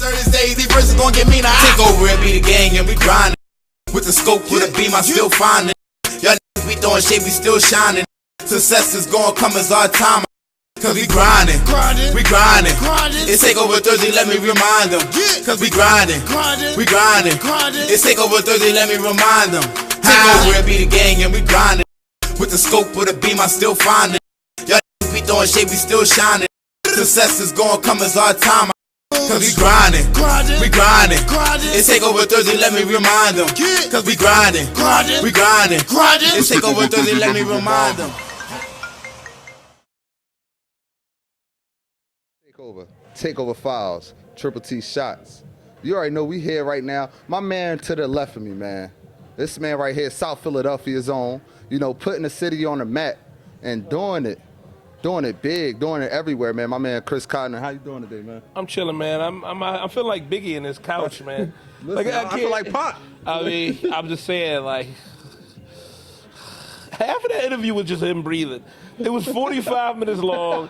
Thursdays, these verses gon' get mean. I take over and be the gang and we grindin'. With the scope, with a beam, I still findin'. Y'all niggas be throwing shade, we still shining. Success is gon' come as our time. Cause we grindin', we grindin'. It's Takeover Thursday, let me remind them. Cause we grindin', we grindin'. It's Takeover Thursday, let me remind them. Take over and be the gang and we grindin'. With the scope, with a beam, I still findin'. Y'all niggas be throwing shade, we still shining. Success is gon' come as our time. Cause we grindin', we grindin'. It's Takeover Thursday, let me remind them. Cause we grindin', we grindin'. It's Takeover Thursday, let me remind them. Takeover Files, Triple T Shots. You already know we here right now. My man to the left of me, man. This man right here, South Philadelphia's own. You know, putting the city on the map and doing it big, doing it everywhere, man. My man Chris Cotton, how you doing today, man? I'm chilling, man. I'm feeling like Biggie in this couch, man. Listen, I feel like Pop. I mean, I'm just saying, like, half of that interview was just him breathing. It was 45 minutes long,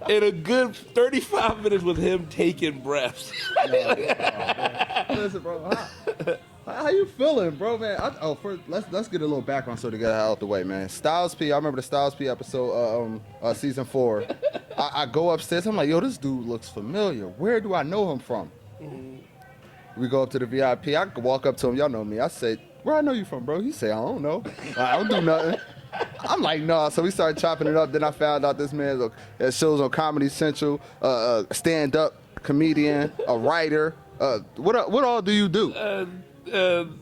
and a good 35 minutes with him taking breaths. Listen, bro, how you feeling, bro, man? First, let's get a little background so to get out the way, man. Styles P, I remember the Styles P episode, season 4. I go upstairs, I'm like, yo, this dude looks familiar. Where do I know him from? Mm-hmm. We go up to the VIP. I walk up to him, y'all know me. I say, where I know you from, bro? He say, I don't know. I don't do nothing. I'm like, nah. So we started chopping it up. Then I found out this man shows on Comedy Central, stand-up comedian, a writer. What all do you do?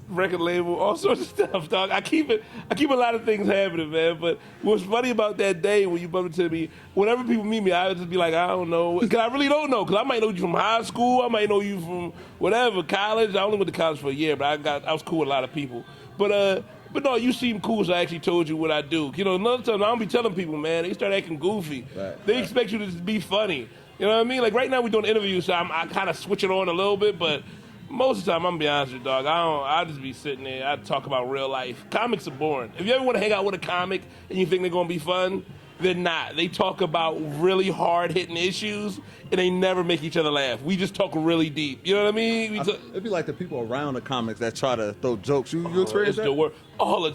Record label, all sorts of stuff, dog. I keep a lot of things happening, man. But what's funny about that day when you bumped into me, whenever people meet me, I would just be like, I don't know, because I really don't know. Because I might know you from high school, I might know you from whatever, college. I only went to college for a year, but I was cool with a lot of people. But no, you seem cool, so I actually told you what I do. You know, another time I don't be telling people, man, they start acting goofy. They expect you to just be funny. You know what I mean? Like right now we're doing interviews, so I kind of switch it on a little bit, but most of the time, I'm gonna be honest with you, dog. I just be sitting there. I talk about real life. Comics are boring. If you ever want to hang out with a comic and you think they're gonna be fun, they're not. They talk about really hard-hitting issues, and they never make each other laugh. We just talk really deep. You know what I mean? It'd be like the people around the comics that try to throw jokes. You experience that?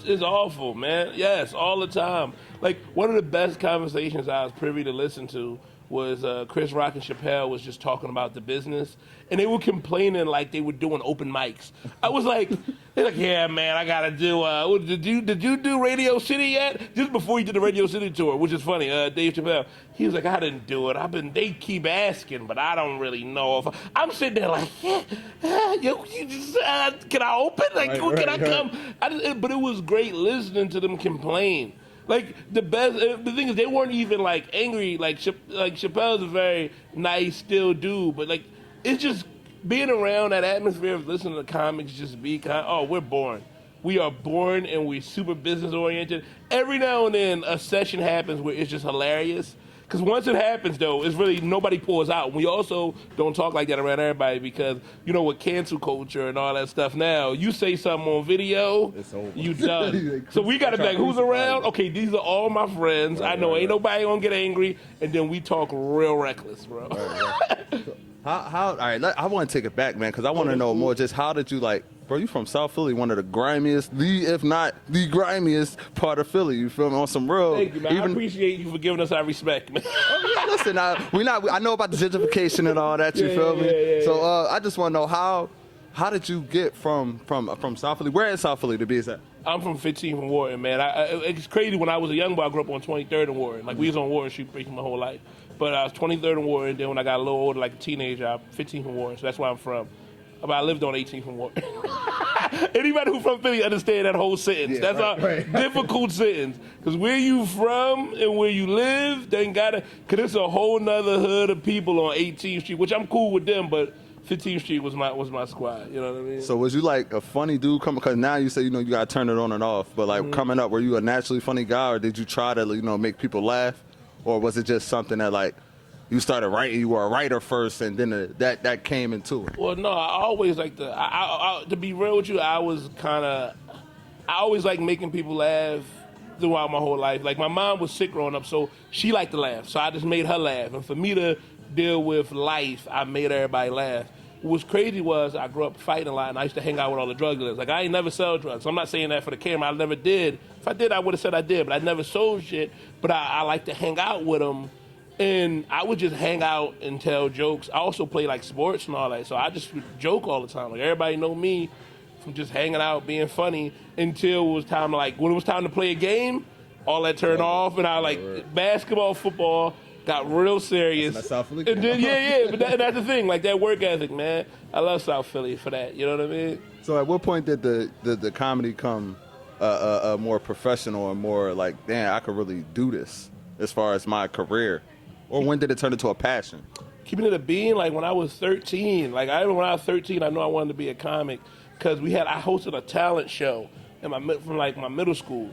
It's awful, man. Yes, all the time. Like, one of the best conversations I was privy to listen to was Chris Rock and Chappelle was just talking about the business, and they were complaining like they were doing open mics. I was like, they're like, yeah, man, I gotta do. Did you do Radio City yet? Just before you did the Radio City tour, which is funny. Dave Chappelle, he was like, I didn't do it. They keep asking, but I don't really know if I'm sitting there like, you just, can I open? Like, can I come? But it was great listening to them complain. Like, the thing is, they weren't even, like, angry. Like Chappelle's a very nice, still dude. But, like, it's just being around that atmosphere of listening to comics just be we're boring. We are boring, and we're super business-oriented. Every now and then, a session happens where it's just hilarious. Because once it happens, though, it's really nobody pulls out. We also don't talk like that around everybody because, you know, with cancel culture and all that stuff now, you say something on video, it's over. You done. So we got to be like, who's around? Okay, these are all my friends. I know ain't nobody going to get angry. And then we talk real reckless, bro. All right, I want to take it back, man, because I want to know more. Just how did you, like, bro, you from South Philly, one of the grimiest, if not the grimiest part of Philly. You feel me? On some real. Thank you, man. I appreciate you for giving us our respect, man. Listen, I know about the gentrification and all that. You feel me? So I just want to know how did you get from South Philly? Where in South Philly to be exact? I'm from 15th and Warren, man. It's crazy. When I was a young boy, I grew up on 23rd and Warren. Like, we was on Warren Street basically my whole life. But I was 23rd and Warren. Then when I got a little older, like a teenager, I'm 15th and Warren. So that's where I'm from. But I lived on 18th and Warren. Anybody who's from Philly understand that whole sentence. That's a difficult sentence. Because where you from and where you live, they ain't gotta, because it's a whole nother hood of people on 18th Street, which I'm cool with them, but 15th Street was my squad. You know what I mean? So was you like a funny dude coming? Because now you say, you know, you got to turn it on and off. But like coming up, were you a naturally funny guy, or did you try to, you know, make people laugh? Or was it just something that, like, you started writing, you were a writer first, and then that came into it? Well, no, I always like to be real with you, I always like making people laugh throughout my whole life. Like, my mom was sick growing up, so she liked to laugh. So I just made her laugh. And for me to deal with life, I made everybody laugh. what was crazy was I grew up fighting a lot, and I used to hang out with all the drug dealers. Like, I ain't never sell drugs. So I'm not saying that for the camera. I never did. If I did, I would have said I did, but I never sold shit. But I like to hang out with them, and I would just hang out and tell jokes. I also play, like, sports and all that, so I just would joke all the time. Like, everybody know me from just hanging out, being funny, until it was time to, like, when it was time to play a game, all that turned off, and I, like, basketball, football, got real serious. That's South Philly. And then, but that's the thing, like, that work ethic, man. I love South Philly for that, you know what I mean? So at what point did the comedy come more professional and more like, damn, I could really do this as far as my career? Or when did it turn into a passion? Keeping it a bean, like, when I was 13. Like, when I was 13, I knew I wanted to be a comic, because I hosted a talent show from my middle school.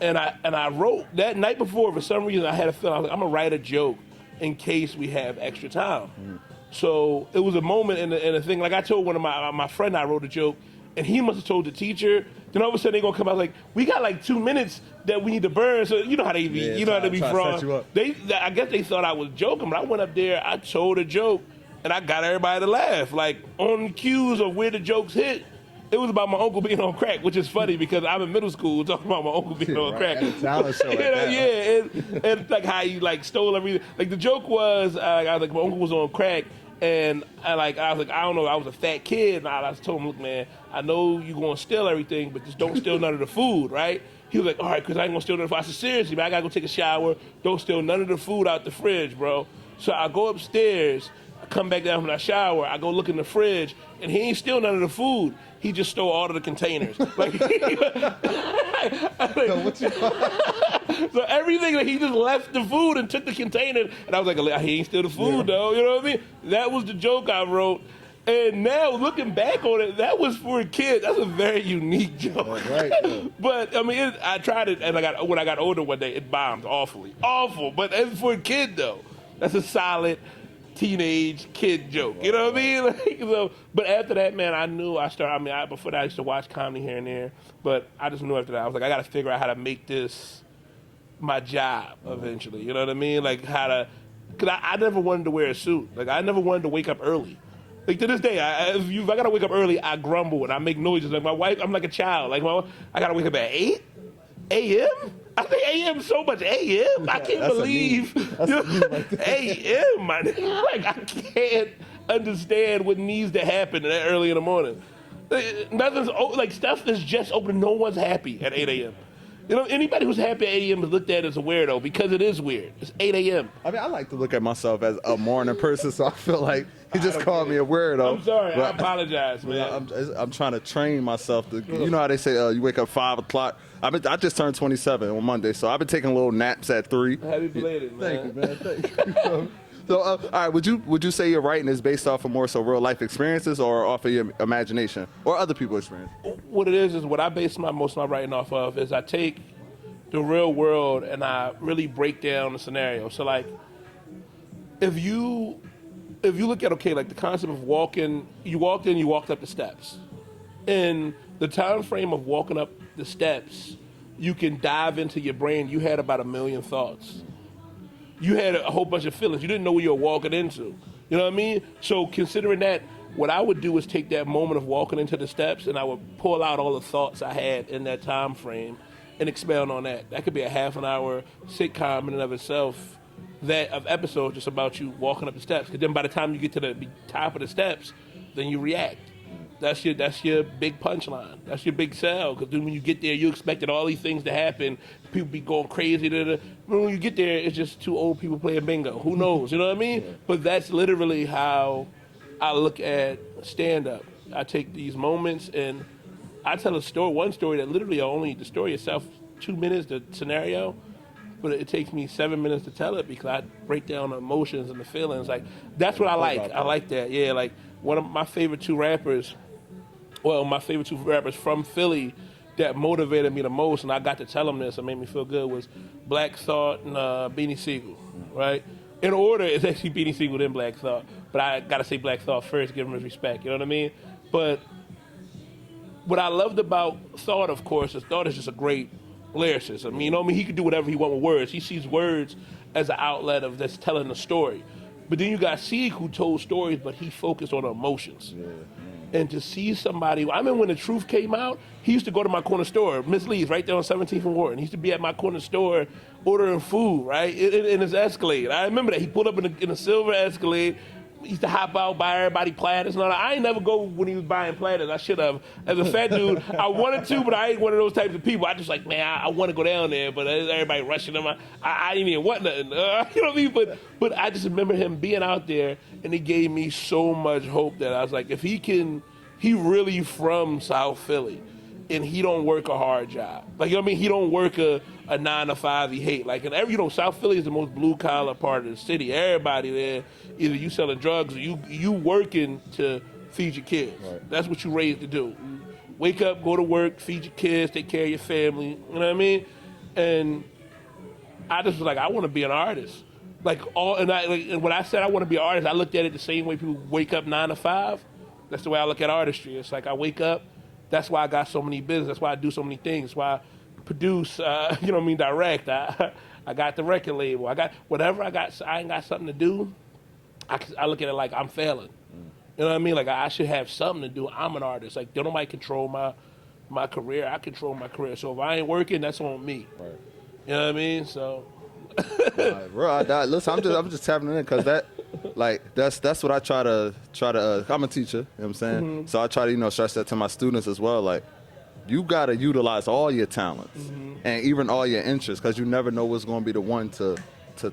And I wrote that night before. For some reason, I had a feeling I was like, I'm gonna write a joke in case we have extra time. Mm-hmm. So it was a moment in the thing. Like, I told one of my friend, I wrote a joke, and he must have told the teacher. Then all of a sudden they gonna come out like, we got like 2 minutes that we need to burn. So you know how they be, you know how they be fraud. I guess they thought I was joking, but I went up there, I told a joke, and I got everybody to laugh. Like, on cues of where the jokes hit. It was about my uncle being on crack, which is funny because I'm in middle school talking about my uncle being on crack. Talent show like that. Yeah, and like how he like stole everything. Like, the joke was, I was like, my uncle was on crack, and I was like, I don't know, I was a fat kid, and I told him, look, man, I know you gonna steal everything, but just don't steal none of the food, right? He was like, all right, because I ain't gonna steal none of the food. I said, seriously, man, I gotta go take a shower. Don't steal none of the food out the fridge, bro. So I go upstairs. I come back down from that shower. I go look in the fridge, and he ain't steal none of the food. He just stole all of the containers. Like, so everything, like, he just left the food and took the container. And I was like, he ain't steal the food, though. You know what I mean? That was the joke I wrote. And now, looking back on it, that was for a kid. That's a very unique joke. Right. But, I mean, I tried it, and when I got older one day, it bombed awfully. Awful. But for a kid, though, that's a solid teenage kid joke, you know what I mean? Like, so, but after that, man, I knew before that I used to watch comedy here and there, but I just knew after that, I was like, I got to figure out how to make this my job eventually, you know what I mean? Like, because I never wanted to wear a suit. Like, I never wanted to wake up early. Like, to this day, if I got to wake up early, I grumble and I make noises. Like, my wife, I'm like a child. Like, I got to wake up at 8 a.m.? I think a.m. so much a.m. I can't believe a.m. Man. Like, I can't understand what needs to happen that early in the morning. Nothing's like, stuff is just open. No one's happy at 8 a.m. You know, anybody who's happy at 8 a.m. is looked at as a weirdo because it is weird. It's 8 a.m. I mean, I like to look at myself as a morning person, so I feel like he just called me a weirdo. I'm sorry. I apologize, man. I'm trying to train myself to. You know how they say you wake up 5 o'clock. I just turned 27 on Monday, so I've been taking little naps at 3. Happy belated, man. Thank you, man. Thank you. So, all right, would you say your writing is based off of more so real life experiences or off of your imagination or other people's experience? What it is what I base most of my writing off of is I take the real world and I really break down the scenario. So, like, if you look at, okay, like the concept of walking, you walked up the steps. In the time frame of walking up the steps, you can dive into your brain. You had about 1 million thoughts. You had a whole bunch of feelings. You didn't know what you were walking into. You know what I mean? So considering that, what I would do is take that moment of walking into the steps and I would pull out all the thoughts I had in that time frame and expound on that. That could be a half an hour sitcom in and of itself, of episodes just about you walking up the steps. Because then by the time you get to the top of the steps, then you react. That's your big punchline. That's your big sell. Because then when you get there, you expected all these things to happen. People be going crazy. When you get there, it's just 2 old people playing bingo. Who knows? You know what I mean? But that's literally how I look at stand-up. I take these moments and I tell one story that literally only the story itself 2 minutes, the scenario, but it takes me 7 minutes to tell it because I break down the emotions and the feelings. Like, that's what I like. I like that. Yeah, like one of my favorite 2 rappers. Well, my favorite 2 rappers from Philly that motivated me the most, and I got to tell them this and made me feel good, was Black Thought and Beanie Sigel, right? In order, it's actually Beanie Sigel then Black Thought, but I got to say Black Thought first, give him his respect, you know what I mean? But what I loved about Thought, of course, is Thought is just a great lyricist. I mean, you know what I mean? He could do whatever he wants with words. He sees words as an outlet of just telling a story. But then you got Sieg, who told stories, but he focused on emotions. And to see somebody, I remember when The Truth came out, he used to go to my corner store, Miss Lee's, right there on 17th and Wharton. He used to be at my corner store ordering food, right, in his Escalade. I remember that. He pulled up in a silver Escalade. He used to hop out, buy everybody platters and all that. I ain't never go when he was buying platters. I should have. As a fat dude, I wanted to, but I ain't one of those types of people. I just like, man, I want to go down there, but everybody rushing him. I didn't even want nothing. You know what I mean? But I just remember him being out there, and it gave me so much hope that I was like, if he really from South Philly, and he don't work a hard job. Like, you know what I mean? He don't work a 9 to 5 he hate. Like, and South Philly is the most blue collar part of the city. Everybody there, either you selling drugs or you working to feed your kids. Right. That's what you raised to do. You wake up, go to work, feed your kids, take care of your family. You know what I mean? And I just was like, I want to be an artist. And when I said I want to be an artist, I looked at it the same way people wake up 9 to 5. That's the way I look at artistry. It's like I wake up. That's why I got so many business. That's why I do so many things. That's why I produce, direct. I got the record label. I got whatever I got. I ain't got something to do. I look at it like I'm failing. You know what I mean? Like I should have something to do. I'm an artist. Like don't nobody control my career. I control my career. So if I ain't working, that's on me. Right. You know what I mean? So. Bro, listen, I'm just tapping it in because that's what I try to. I'm a teacher, you know what I'm saying? Mm-hmm. So I try to stress that to my students as well. Like, you gotta utilize all your talents and even all your interests because you never know what's gonna be the one to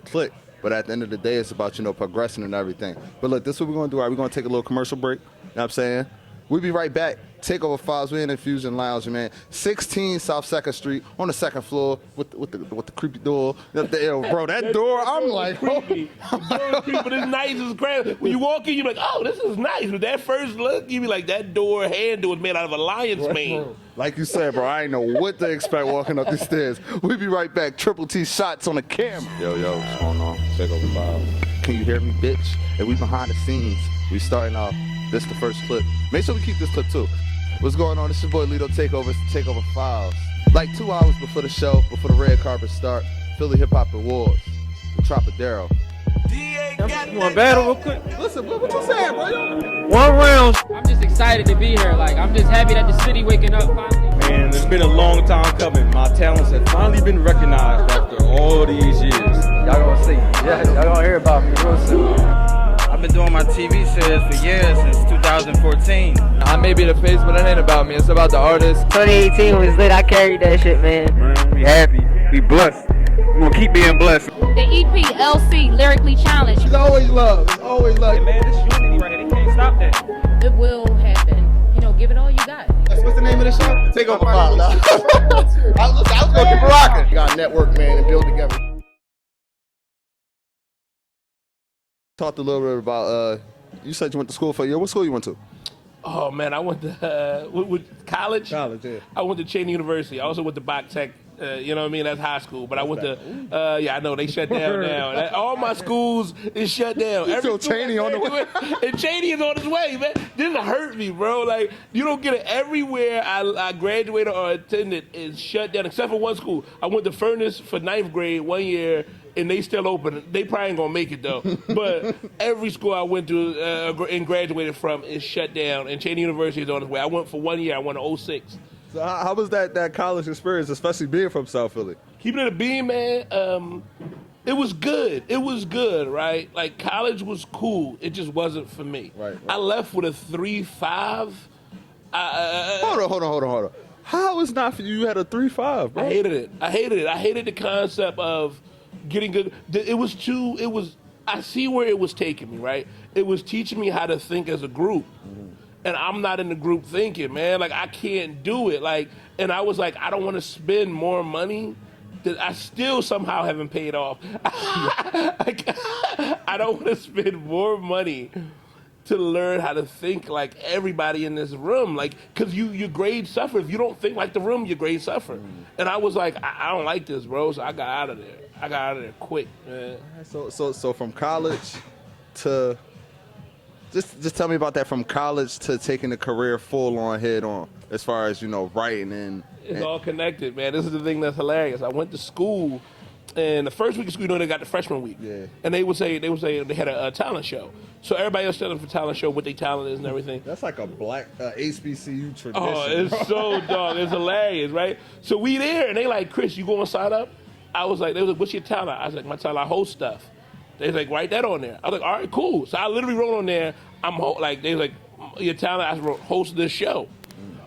click. But at the end of the day, it's about progressing and everything. But look, this is what we're gonna do. All right, we're gonna take a little commercial break. You know what I'm saying? We'll be right back. Takeover Files. We're in Infusion Lounge, man. 16 South 2nd Street on the 2nd floor with the creepy door. Bro, that door, I'm like, creepy. The door but it's nice. It's crazy. When you walk in, you're like, oh, this is nice. But that first look, you be like, that door handle is made out of a lion's mane. Like you said, bro, I ain't know what to expect walking up the stairs. We'll be right back. Triple T shots on the camera. Yo, what's going on? Takeover Files. Can you hear me, bitch? And we behind the scenes. We starting off. This is the first clip. Make sure we keep this clip too. What's going on? It's your boy Lito Takeover. It's the Takeover Files. Like 2 hours before the show, before the red carpet start, Philly Hip Hop Awards, the Tropidero. You want to battle real quick? Listen, what you saying, bro? 1 round. I'm just excited to be here. Like, I'm just happy that the city waking up finally. Man, it's been a long time coming. My talents have finally been recognized after all these years. Y'all gonna see. Yeah, y'all gonna hear about me real soon. I've been doing my TV series for years, since 2014. I may be the face, but it ain't about me. It's about the artist. 2018 was lit. I carried that shit, man. Man, we happy. We blessed. We gonna keep being blessed. The EP LC Lyrically Challenged. It's always love. It's always love. Hey, man, this unity right here. They can't stop that. It will happen. Give it all you got. What's the name of the show? Takeover Files. I was gonna keep it rocking. Got a network, man, and build together. Talked a little bit about, you said you went to school for a year. What school you went to? Oh, man, I went to college. College, yeah. I went to Cheney University. I also went to Bach Tech. You know what I mean? That's high school. But I went to, I know, they shut down now. All my schools is shut down. Still Cheney on the way. And Cheney is on his way, man. This hurt me, bro. Like, you don't get it everywhere I graduated or attended is shut down, except for one school. I went to Furnace for 9th grade 1 year, and they still open. They probably ain't gonna make it though. But every school I went to and graduated from is shut down, and Cheney University is on its way. I went for 1 year. I went to 06. So how was that college experience, especially being from South Philly? Keeping it a beam, man. It was good. It was good, right? Like college was cool. It just wasn't for me. Right. I left with a 3.5. Hold on. How is not for you? You had a 3.5, bro. I hated it. I hated the concept of getting good. I see where it was taking me, right? It was teaching me how to think as a group. Mm-hmm. And I'm not in the group thinking, man. Like, I can't do it. Like, and I was like, I don't want to spend more money that I still somehow haven't paid off. I don't want to spend more money to learn how to think like everybody in this room. Like, because your grades suffer. If you don't think like the room, your grades suffer. And I was like, I don't like this, bro. So I got out of there. I got out of there quick, man. So from college to... Just tell me about that, from college to taking a career full on head on, as far as writing and it's all connected, man. This is the thing that's hilarious. I went to school And the first week of school, they got the freshman week. Yeah. And they would say they had a talent show. So everybody else telling for talent show what their talent is and everything. That's like a black HBCU tradition. Oh, it's so dog. It's hilarious, right? So we there, and they like, Chris, you going to sign up? I was like, they was like, what's your talent? I was like, my talent, I host stuff. They was like, write that on there. I was like, all right, cool. So I literally wrote on there, they was like, your talent, I wrote, host this show.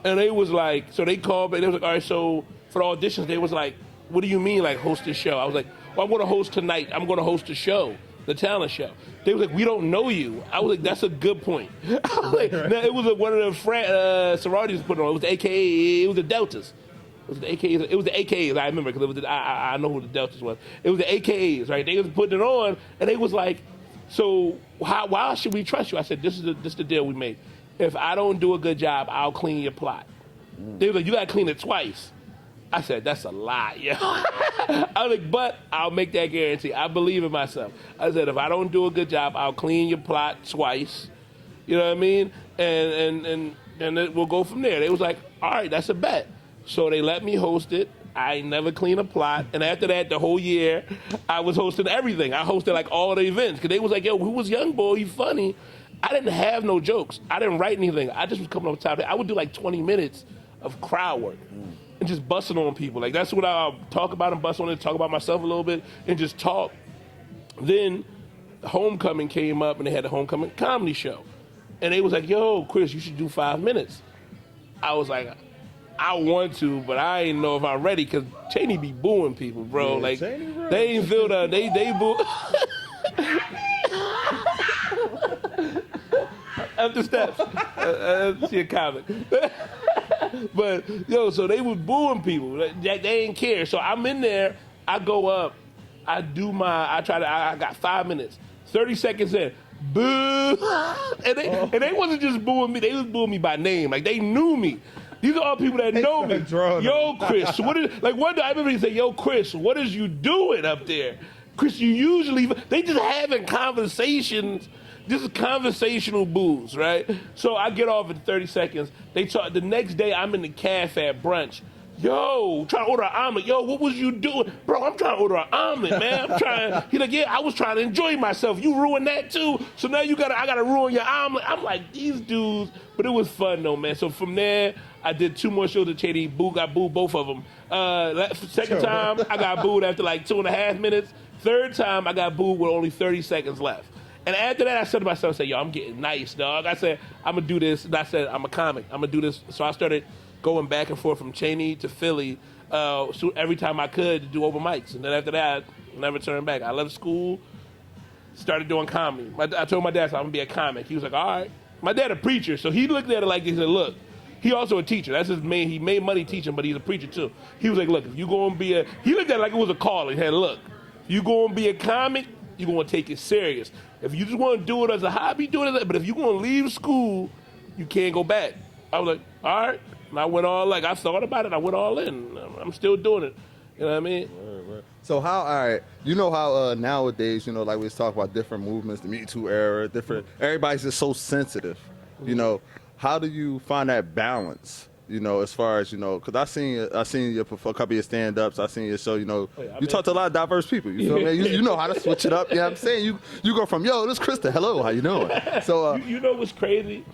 And they was like, so they called, but they was like, all right, so for the auditions, they was like, what do you mean, like, host this show? I was like, well, I'm going to host tonight. I'm going to host a show, the talent show. They was like, we don't know you. I was like, that's a good point. I was like, now, it was one of the sororities put it on. It was the AKA, it was the Deltas. It was the AKAs. I remember because I know who the Deltas was. It was the AKAs, right? They was putting it on, and they was like, so why should we trust you? I said, this is the deal we made. If I don't do a good job, I'll clean your plot. They was like, you got to clean it twice. I said, that's a lie, yo. I was like, but I'll make that guarantee. I believe in myself. I said, if I don't do a good job, I'll clean your plot twice. You know what I mean? And we'll go from there. They was like, all right, that's a bet. So they let me host it. I ain't never clean a plot. And after that, the whole year, I was hosting everything. I hosted like all the events. Because they was like, yo, who was Young Boy? He funny. I didn't have no jokes. I didn't write anything. I just was coming up top. I would do like 20 minutes of crowd work and just busting on people. Like that's what I'll talk about and bust on it, talk about myself a little bit and just talk. Then Homecoming came up and they had the Homecoming comedy show. And they was like, yo, Chris, you should do 5 minutes. I was like, I want to, but I ain't know if I'm ready because Cheney be booing people, bro. Yeah, like Cheney, bro. they ain't feel the they boo. Up the steps. See a comic. But yo, so they was booing people. They ain't care. So I'm in there. I go up. I got 5 minutes. 30 seconds in. Boo! And they wasn't just booing me. They was booing me by name. Like they knew me. These are all people that know me. Yo, Chris, one day I remember he said, yo, Chris, what is you doing up there? Chris, they just having conversations. This is conversational booze, right? So I get off in 30 seconds. They talk. The next day, I'm in the cafe at brunch. Yo, trying to order an omelet. Yo, what was you doing? Bro, I'm trying to order an omelet, man. He's like, yeah, I was trying to enjoy myself. You ruined that too. So now I gotta ruin your omelet. I'm like, these dudes, but it was fun though, man. So from there, I did 2 more shows at Cheney. Got booed both of them. Second time, I got booed after like 2.5 minutes. Third time, I got booed with only 30 seconds left. And after that, I said to myself, yo, I'm getting nice, dog. I said, I'm going to do this. And I said, I'm a comic. I'm going to do this. So I started going back and forth from Cheney to Philly so every time I could to do open mics. And then after that, I never turned back. I left school, started doing comedy. I told my dad, I'm going to be a comic. He was like, all right. My dad a preacher, so he looked at it like, he said, look, he also a teacher. That's his main. He made money teaching, but he's a preacher too. He was like, look, if you going to be he looked at it like it was a calling. He said, look, if you going to be a comic, you're going to take it serious. If you just want to do it as a hobby, do it as but if you're going to leave school, you can't go back. I was like, all right. And I went I thought about it. I went all in. I'm still doing it. You know what I mean? Right. So all right, you know how nowadays, like we was talking about different movements, the Me Too era, everybody's just so sensitive. How do you find that balance? As far as, because I seen you a couple of your stand-ups. I seen your show, you talk to a lot of diverse people. You feel me? You know how to switch it up. You know what I'm saying? You go from, yo, this is Krista. Hello, how you doing? So you know what's crazy?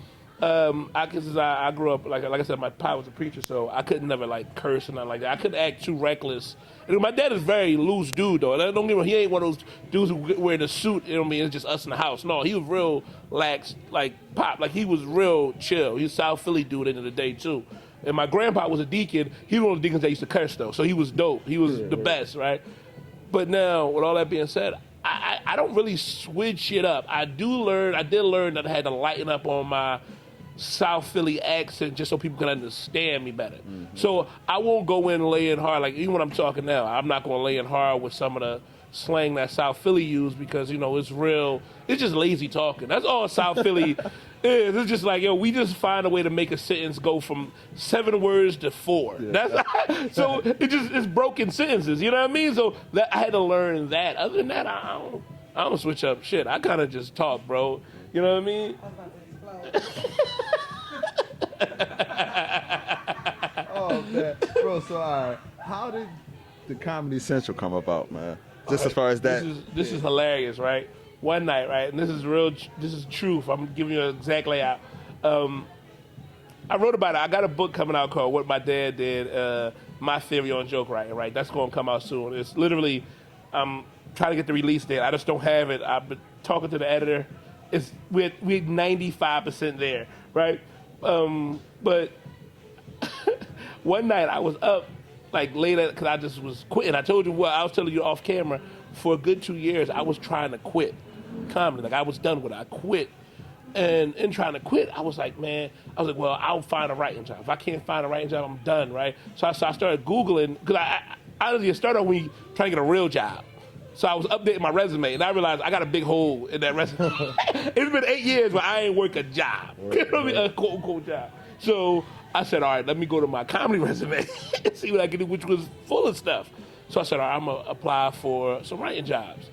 I grew up, like I said, my pop was a preacher, so I couldn't never, curse or nothing like that. I couldn't act too reckless. My dad is a very loose dude, though. Don't get me wrong, he ain't one of those dudes who wear the suit, it's just us in the house. No, he was real lax, Pop. He was real chill. He was a South Philly dude at the end of the day, too. And my grandpa was a deacon. He was one of the deacons that used to curse, though, so he was dope. He was the best, right? But now, with all that being said, I don't really switch it up. I did learn that I had to lighten up on my South Philly accent just so people can understand me better. Mm-hmm. So I won't go in laying hard. Even when I'm talking now, I'm not going to lay in hard with some of the slang that South Philly use because, it's real. It's just lazy talking. That's all South Philly is. It's just we just find a way to make a sentence go from 7 words to 4. Yeah. So it's broken sentences. You know what I mean? So I had to learn that. Other than that, I don't switch up shit. I kind of just talk, bro. You know what I mean? Oh man, bro. So how did the Comedy Central come about, man? Just as far as that. This is hilarious, right? One night, right, and this is truth. I'm giving you an exact layout. I wrote about it. I got a book coming out called What My Dad Did, My Theory on Joke Writing, right? That's going to come out soon. It's literally, I'm trying to get the release date. I just don't have it. I've been talking to the editor. We're 95% there, right? But one night I was up like later because I just was quitting. I told you what I was telling you off camera. For a good 2 years, I was trying to quit comedy. Like I was done with it. I quit. And in trying to quit, I was like, well, I'll find a writing job. If I can't find a writing job, I'm done, right? So I started Googling, because I honestly started when you trying to get a real job. So I was updating my resume, and I realized I got a big hole in that resume. It's been 8 years, but I ain't work a job, a quote-unquote job. So I said, all right, let me go to my comedy resume and see what I can do, which was full of stuff. So I said, all right, I'm going to apply for some writing jobs.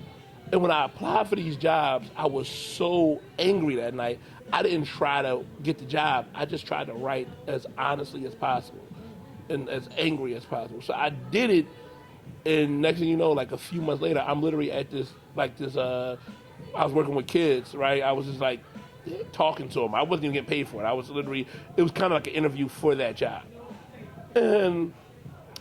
And when I applied for these jobs, I was so angry that night. I didn't try to get the job. I just tried to write as honestly as possible and as angry as possible. So I did it, and next thing you know, like a few months later, I'm literally at I was working with kids, right? I was just like talking to them. I wasn't even getting paid for it. It was kind of like an interview for that job. And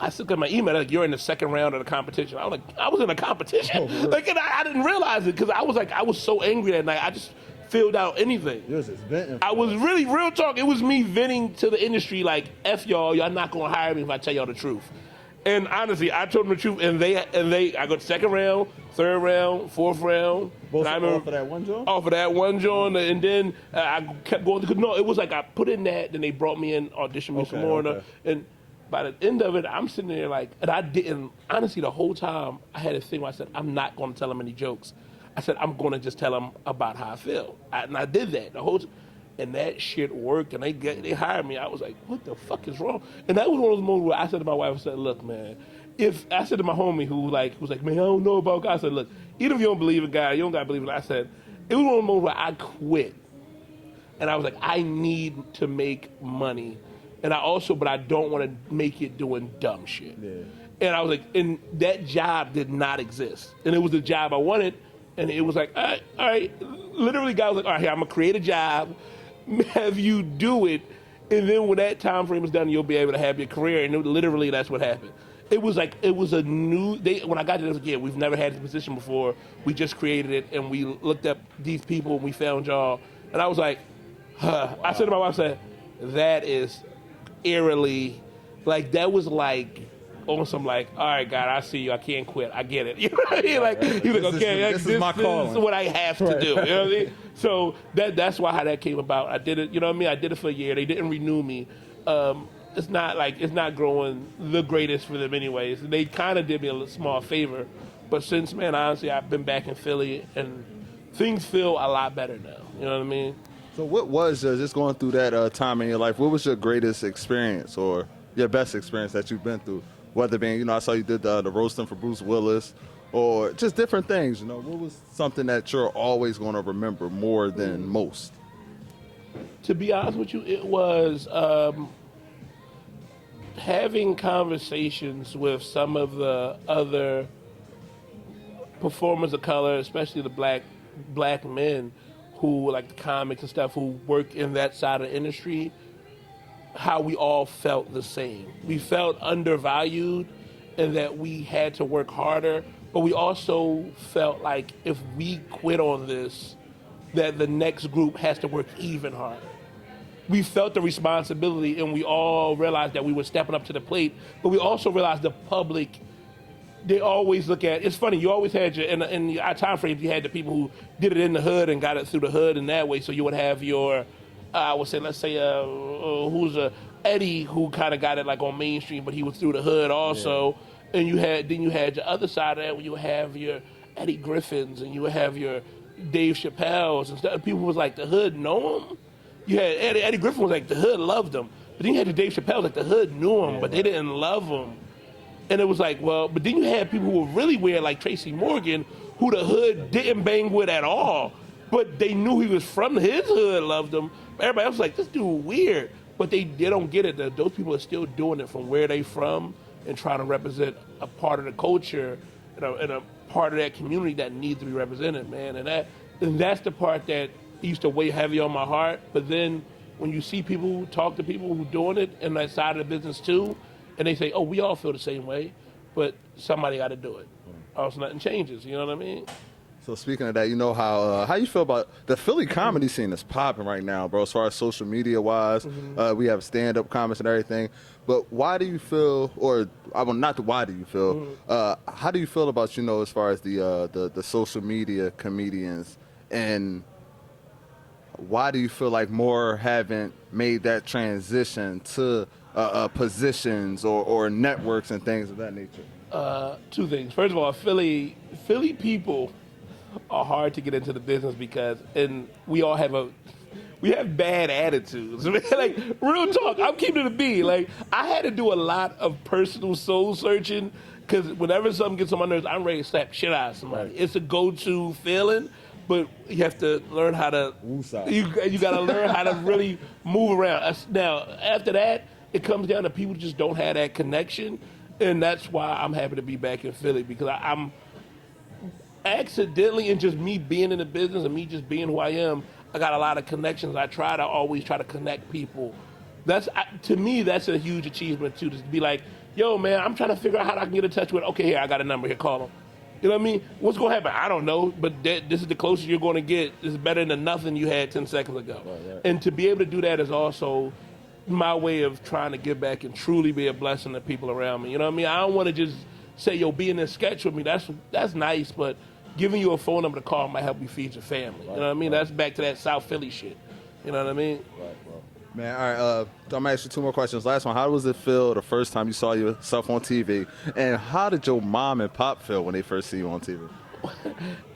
I still got my email, like, you're in the second round of the competition. I was like, I was in a competition? And I didn't realize it because I was so angry that night. I just filled out anything. Yours is venting. I was really, real talk, it was me venting to the industry like, F y'all not going to hire me if I tell y'all the truth. And honestly, I told them the truth, and I go to second round, third round, fourth round. Both off of that one joint? Off of that one joint, and then I kept going. No, it was like I put in that, then they brought me in, auditioned me some more, and by the end of it, I'm sitting there like, and I didn't, honestly, the whole time, I had a thing where I said, I'm not going to tell them any jokes. I said, I'm going to just tell them about how I feel. And I did that the whole time. And that shit worked, and they hired me. I was like, what the fuck is wrong? And that was one of those moments where I said to my wife, I said, look, man, I said to my homie who was like, man, I don't know about God. I said, look, even if you don't believe in God, you don't got to believe in it. I said, it was one of those moments where I quit. And I was like, I need to make money. And but I don't want to make it doing dumb shit. Yeah. And I was like, and that job did not exist. And it was the job I wanted. And it was like, all right. Literally, God was like, all right, here, I'm going to create a job, have you do it. And then when that time frame is done, you'll be able to have your career. And literally, that's what happened. It was a new, when I got to this, we've never had this position before. We just created it, and we looked up these people, and we found y'all. And I was like, Wow. I said to my wife, that is eerily, that was like, on some all right, God, I see you. I can't quit. I get it. You know what I mean? Okay, this is my calling. This is what I have to do. You know what I mean? So that's how that came about. I did it. You know what I mean? I did it for a year. They didn't renew me. It's not growing the greatest for them anyways. They kind of did me a small favor, but since, man, honestly, I've been back in Philly and things feel a lot better now. You know what I mean? So what was just going through that time in your life? What was your greatest experience or your best experience that you've been through? Whether being, I saw you did the roasting for Bruce Willis, or just different things. What was something that you're always going to remember more than most? To be honest with you, it was having conversations with some of the other performers of color, especially the black men who like the comics and stuff who work in that side of the industry. How we all felt the same. We felt undervalued and that we had to work harder, but we also felt like if we quit on this, that the next group has to work even harder. We felt the responsibility, and we all realized that we were stepping up to the plate, but we also realized the public, they always look at, it's funny, you always had in our time frames, you had the people who did it in the hood and got it through the hood in that way, so you would have your, I would say, let's say, who's Eddie, who kind of got it on mainstream, but he was through the hood also. Yeah. And you had your other side of that, where you have your Eddie Griffins and you have your Dave Chappelle's and stuff. People was like, the hood know him. You had Eddie Griffin was like, the hood loved him. But then you had the Dave Chappelle's the hood knew him, but they didn't love him. And it was but then you had people who were really weird, like Tracy Morgan, who the hood didn't bang with at all. But they knew he was from his hood, loved him. Everybody else was like, this dude weird. But they don't get it. Those people are still doing it from where they from and trying to represent a part of the culture in part of that community that needs to be represented, man. And that's the part that used to weigh heavy on my heart. But then when you see people talk to people who doing it in that side of the business too, and they say, oh, we all feel the same way, but somebody got to do it. Or else nothing changes, you know what I mean? So speaking of that, you know how you feel about the Philly comedy scene is popping right now, bro, as far as social media wise. We have stand-up comics and everything. But why do you feel, or not why do you feel, how do you feel about, you know, as far as the social media comedians, and why do you feel like more haven't made that transition to positions or networks and things of that nature? Two things. First of all, Philly people are hard to get into the business because, and we all have bad attitudes. Like, real talk, I'm keeping it a B. Like, I had to do a lot of personal soul searching because whenever something gets on my nerves, I'm ready to slap shit out of somebody. Right. It's a go-to feeling, but you have to learn how to, you got to learn how to really move around. Now, after that, it comes down to people just don't have that connection, and that's why I'm happy to be back in Philly, because I'm accidentally, and just me being in the business and me just being who I am, I got a lot of connections. I always try to connect people. To me, that's a huge achievement too, to be like, yo, man, I'm trying to figure out how I can get in touch with, okay, here, I got a number, here, call them. You know what I mean? What's going to happen? I don't know, but this is the closest you're going to get. This is better than nothing you had 10 seconds ago. Right. And to be able to do that is also my way of trying to give back and truly be a blessing to people around me. You know what I mean? I don't want to just say, yo, be in this sketch with me. That's nice, but giving you a phone number to call might help you feed your family. Right, you know what I mean? Right. That's back to that South Philly shit. You know what I mean? Right. Man, all right, I'm going to ask you two more questions. Last one, how does it feel the first time you saw yourself on TV? And how did your mom and pop feel when they first see you on TV? All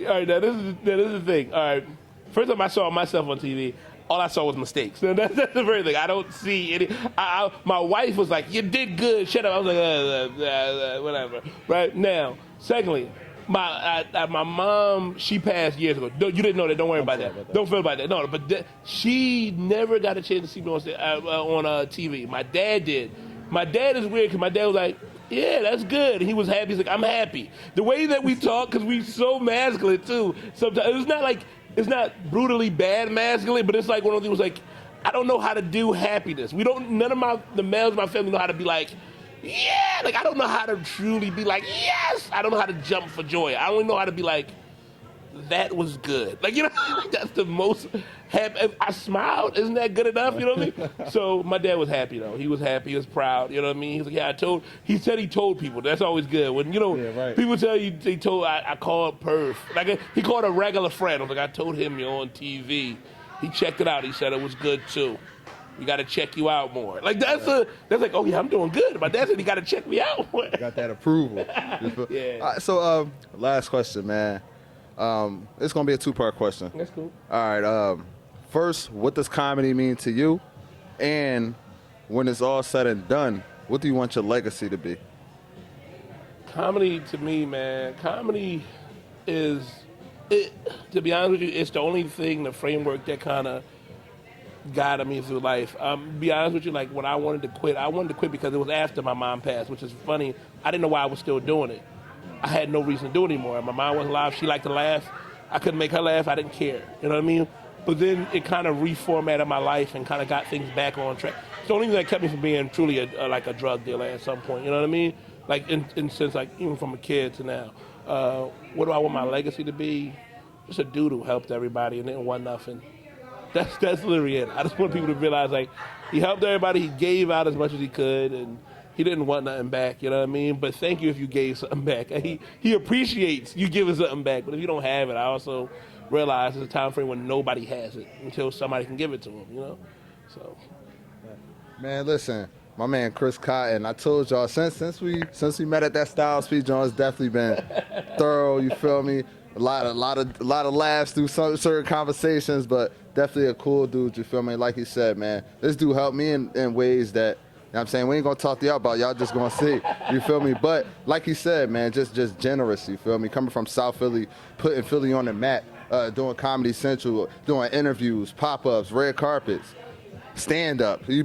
right, now this is the thing. All right, first time I saw myself on TV, all I saw was mistakes. That's the very thing. I don't see any. My wife was like, you did good, shut up. I was like, whatever. Right now, secondly, my mom, she passed years ago. You didn't know that. Don't worry about that. Don't feel about that. No, but she never got a chance to see me on TV. My dad did. My dad is weird because my dad was like, yeah, that's good. And he was happy. He's like, I'm happy. The way that we talk, because we so masculine too. Sometimes it's not brutally bad masculine, but it's like one of those things like, I don't know how to do happiness. None of the males in my family know how to be like, yeah, like I don't know how to truly be like, yes. I don't know how to jump for joy. I only know how to be like, that was good. Like, you know, that's the most happy. I smiled. Isn't that good enough? You know what I mean? So my dad was happy though. He was happy. He was proud. You know what I mean? He was like, yeah, he said he told people. That's always good. When, you know, people tell you, I called Perf. Like, he called a regular friend. I was like, I told him you're on TV. He checked it out. He said it was good too. We got to check you out more. Like, that's like, oh yeah, I'm doing good. My dad said he got to check me out more. Got that approval. Yeah. All right, so last question, man. It's gonna be a two-part question. That's cool. All right. First, what does comedy mean to you? And when it's all said and done, what do you want your legacy to be? Comedy to me, man. Comedy is, to be honest with you, it's the only thing, the framework that kind of guided me through life. Be honest with you, like when I wanted to quit because it was after my mom passed, which is funny. I didn't know why I was still doing it. I had no reason to do it anymore. My mom wasn't alive. She liked to laugh. I couldn't make her laugh. I didn't care. You know what I mean? But then it kind of reformatted my life and kind of got things back on track. It's the only thing that kept me from being truly like a drug dealer at some point. You know what I mean? Like in sense, like even from a kid to now. What do I want my legacy to be? Just a dude who helped everybody and didn't want nothing. That's literally it. I just want people to realize, like, he helped everybody. He gave out as much as he could, and he didn't want nothing back. You know what I mean? But thank you if you gave something back. He appreciates you giving something back. But if you don't have it, I also realize there's a time frame when nobody has it until somebody can give it to them. You know? So. Man, listen, my man Chris Cotton. I told y'all since we met at that Styles Speed, John, it's definitely been thorough. You feel me? A lot of laughs through certain conversations, but definitely a cool dude. You feel me? Like he said, man, this dude helped me in ways that, you know what I'm saying, we ain't gonna talk to y'all about. Y'all just gonna see. You feel me? But like he said, man, just generous. You feel me? Coming from South Philly, putting Philly on the map, doing Comedy Central, doing interviews, pop-ups, red carpets, stand up. We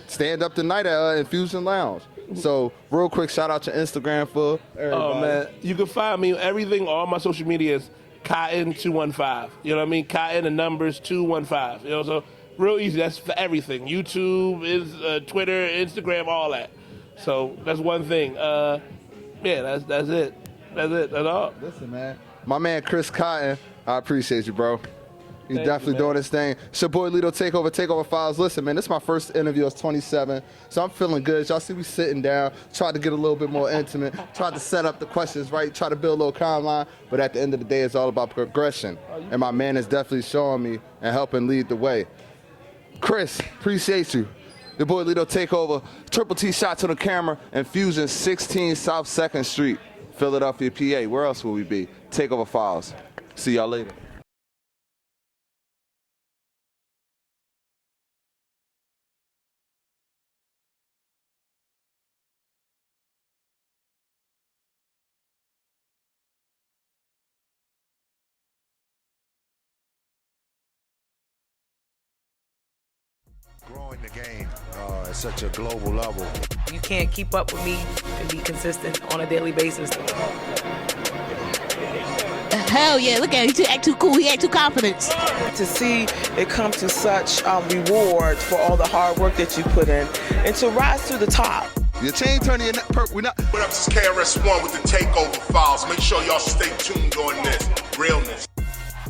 stand up tonight at Infusion Lounge. So, real quick, shout out to Instagram for everybody. Oh man, you can find me everything. All my social media is Cotton215. You know what I mean? Cotton and numbers 215. You know, so real easy. That's for everything. YouTube, Twitter, Instagram, all that. So that's one thing. Yeah, that's it. That's all. Listen, man. My man Chris Cotton, I appreciate you, bro. He's Thank definitely you, doing his thing. It's your boy Lito Takeover Files. Listen, man, this is my first interview. I was 27, so I'm feeling good. Y'all see we sitting down, tried to get a little bit more intimate, tried to set up the questions right, try to build a little timeline, but at the end of the day, it's all about progression. And my man is definitely showing me and helping lead the way. Chris, appreciate you. Your boy Lito Takeover, Triple T shots on the camera, and Fusion 16 South 2nd Street, Philadelphia, PA. Where else will we be? Takeover Files. See y'all later. Growing the game at such a global level. You can't keep up with me and be consistent on a daily basis. Hell yeah, look at him. He act too cool. He act too confident. To see it come to such reward for all the hard work that you put in and to rise to the top. Your chain turning your neck purple. What up, this is KRS-One with the Takeover Files. Make sure y'all stay tuned on this. Realness.